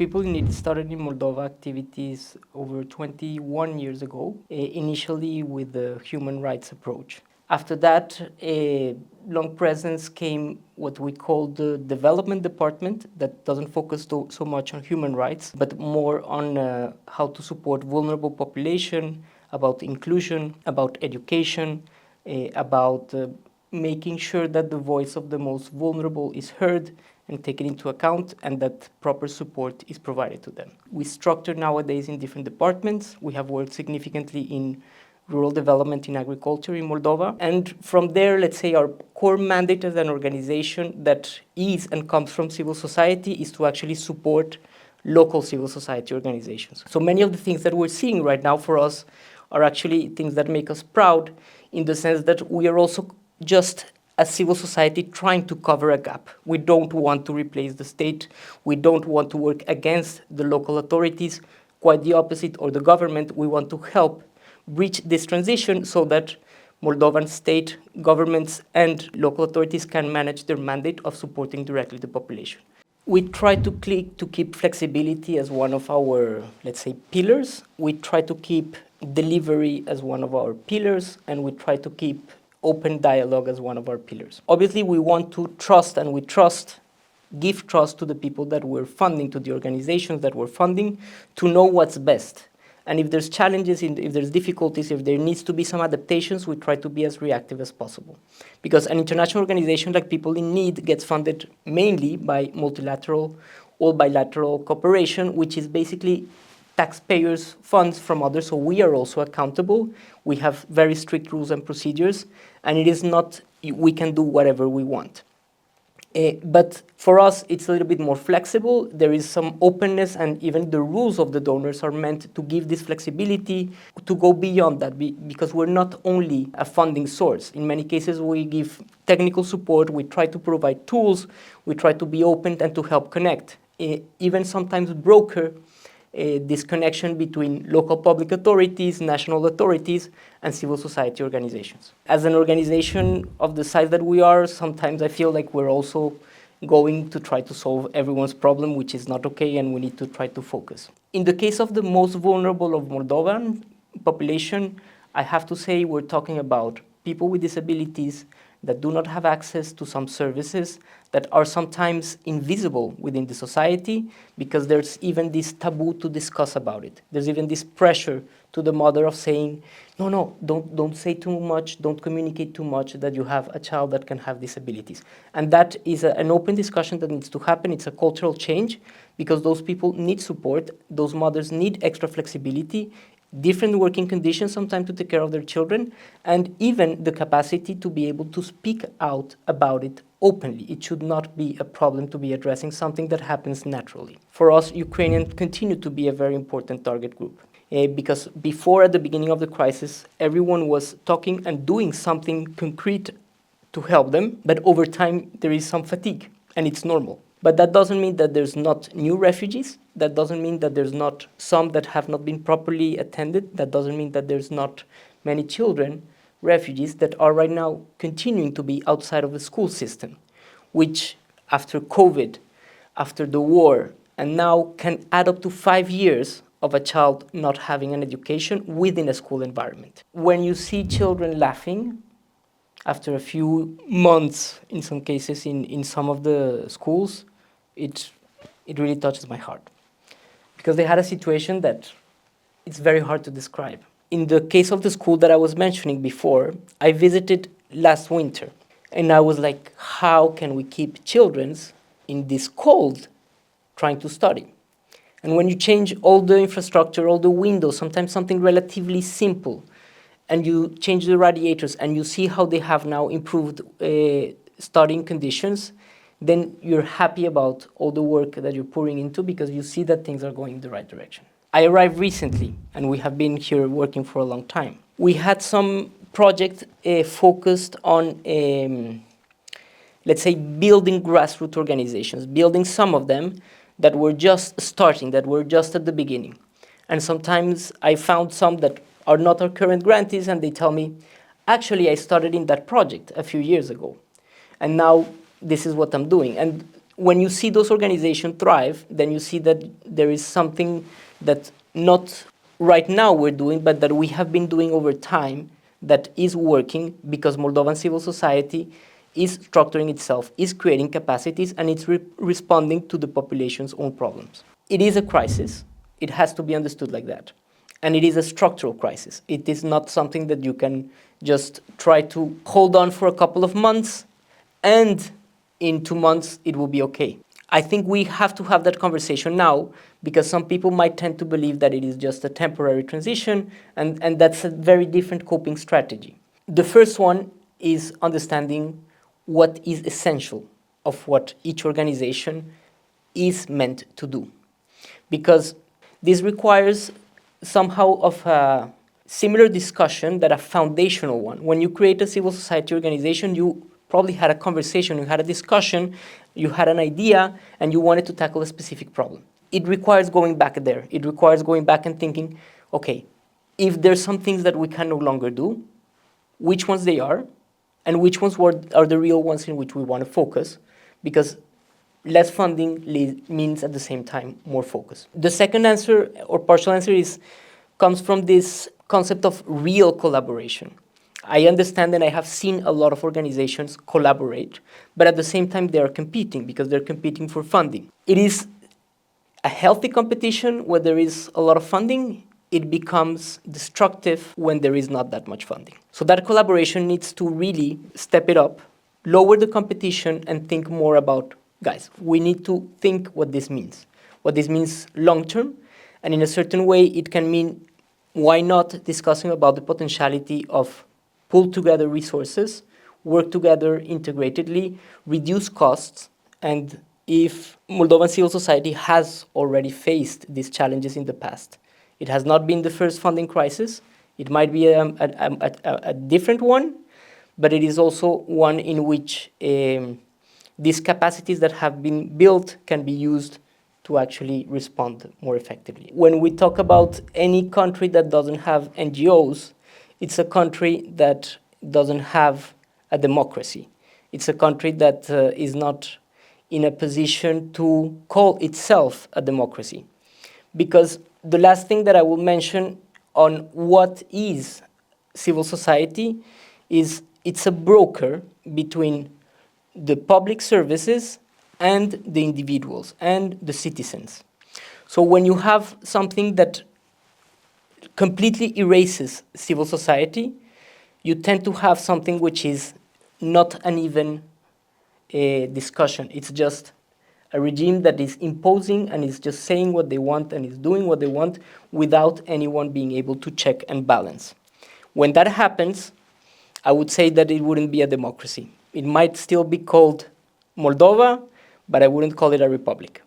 People in Need started in Moldova activities over 21 years ago, initially with the human rights approach. After that, a long presence came what we call the development department that doesn't focus so much on human rights, but more on how to support vulnerable population, about inclusion, about education, about making sure that the voice of the most vulnerable is heard and taken into account, and that proper support is provided to them. We structure nowadays in different departments. We have worked significantly in rural development in agriculture in Moldova. And from there, let's say our core mandate as an organization that is and comes from civil society is to actually support local civil society organizations. So many of the things that we're seeing right now for us are actually things that make us proud, in the sense that we are also just a civil society trying to cover a gap. We don't want to replace the state. We don't want to work against the local authorities, quite the opposite, or the government. We want to help bridge this transition so that Moldovan state governments and local authorities can manage their mandate of supporting directly the population. We try to keep flexibility as one of our, let's say, pillars. We try to keep delivery as one of our pillars, and we try to keep open dialogue as one of our pillars. Obviously, we want to trust, and give trust to the people that we're funding, to the organizations that we're funding, to know what's best. And if there's challenges, if there's difficulties, if there needs to be some adaptations, we try to be as reactive as possible. Because an international organization like People in Need gets funded mainly by multilateral or bilateral cooperation, which is basically taxpayers' funds from others, so we are also accountable. We have very strict rules and procedures, and it is not we can do whatever we want. But for us, it's a little bit more flexible. There is some openness, and even the rules of the donors are meant to give this flexibility to go beyond that, because we're not only a funding source. In many cases, we give technical support, we try to provide tools, we try to be open and to help connect. Even sometimes broker this connection between local public authorities, national authorities, and civil society organizations. As an organization of the size that we are, sometimes I feel like we're also going to try to solve everyone's problem, which is not okay, and we need to try to focus. In the case of the most vulnerable of Moldovan population, I have to say we're talking about people with disabilities that do not have access to some services that are sometimes invisible within the society, because there's even this taboo to discuss about it. There's even this pressure to the mother of saying, no, don't say too much, don't communicate too much that you have a child that can have disabilities. And that is an open discussion that needs to happen. It's a cultural change, because those people need support, those mothers need extra flexibility, different working conditions sometimes to take care of their children, and even the capacity to be able to speak out about it openly. It should not be a problem to be addressing something that happens naturally. For us, Ukrainians continue to be a very important target group, because before, at the beginning of the crisis, everyone was talking and doing something concrete to help them, but over time there is some fatigue, and it's normal. But that doesn't mean that there's not new refugees. That doesn't mean that there's not some that have not been properly attended. That doesn't mean that there's not many children, refugees, that are right now continuing to be outside of the school system, which after COVID, after the war, and now can add up to 5 years of a child not having an education within a school environment. When you see children laughing, after a few months, in some cases, in some of the schools, it really touches my heart. Because they had a situation that it's very hard to describe. In the case of the school that I was mentioning before, I visited last winter. And I was like, how can we keep children in this cold trying to study? And when you change all the infrastructure, all the windows, sometimes something relatively simple, and you change the radiators, and you see how they have now improved studying conditions, then you're happy about all the work that you're pouring into, because you see that things are going in the right direction. I arrived recently, and we have been here working for a long time. We had some project focused on, let's say, building grassroots organizations, building some of them that were just starting, that were just at the beginning. And sometimes I found some that are not our current grantees, and they tell me, actually, I started in that project a few years ago, and now this is what I'm doing. And when you see those organizations thrive, then you see that there is something that not right now we're doing, but that we have been doing over time that is working because Moldovan civil society is structuring itself, is creating capacities, and it's responding to the population's own problems. It is a crisis. It has to be understood like that. And it is a structural crisis. It is not something that you can just try to hold on for a couple of months and in 2 months it will be okay. I think we have to have that conversation now because some people might tend to believe that it is just a temporary transition, and that's a very different coping strategy. The first one is understanding what is essential of what each organization is meant to do. Because this requires somehow of a similar discussion that a foundational one. When you create a civil society organization, you probably had a conversation, you had a discussion, you had an idea, and you wanted to tackle a specific problem. It requires going back there. It requires going back and thinking, okay, if there's some things that we can no longer do, which ones they are, and which ones are the real ones in which we want to focus, because less funding means at the same time more focus. The second answer, or partial answer, comes from this concept of real collaboration. I understand and I have seen a lot of organizations collaborate, but at the same time they are competing because they're competing for funding. It is a healthy competition where there is a lot of funding. It becomes destructive when there is not that much funding. So that collaboration needs to really step it up, lower the competition, and think more about, guys, we need to think what this means long term, and in a certain way it can mean, why not discussing about the potentiality of pull together resources, work together integratedly, reduce costs, and if Moldovan civil society has already faced these challenges in the past, it has not been the first funding crisis. It might be a different one, but it is also one in which these capacities that have been built can be used to actually respond more effectively. When we talk about any country that doesn't have NGOs, it's a country that doesn't have a democracy. It's a country that is not in a position to call itself a democracy. Because the last thing that I will mention on what is civil society is it's a broker between the public services and the individuals and the citizens. So when you have something that completely erases civil society, you tend to have something which is not an even discussion. It's just a regime that is imposing and is just saying what they want and is doing what they want without anyone being able to check and balance. When that happens, I would say that it wouldn't be a democracy. It might still be called Moldova, but I wouldn't call it a republic.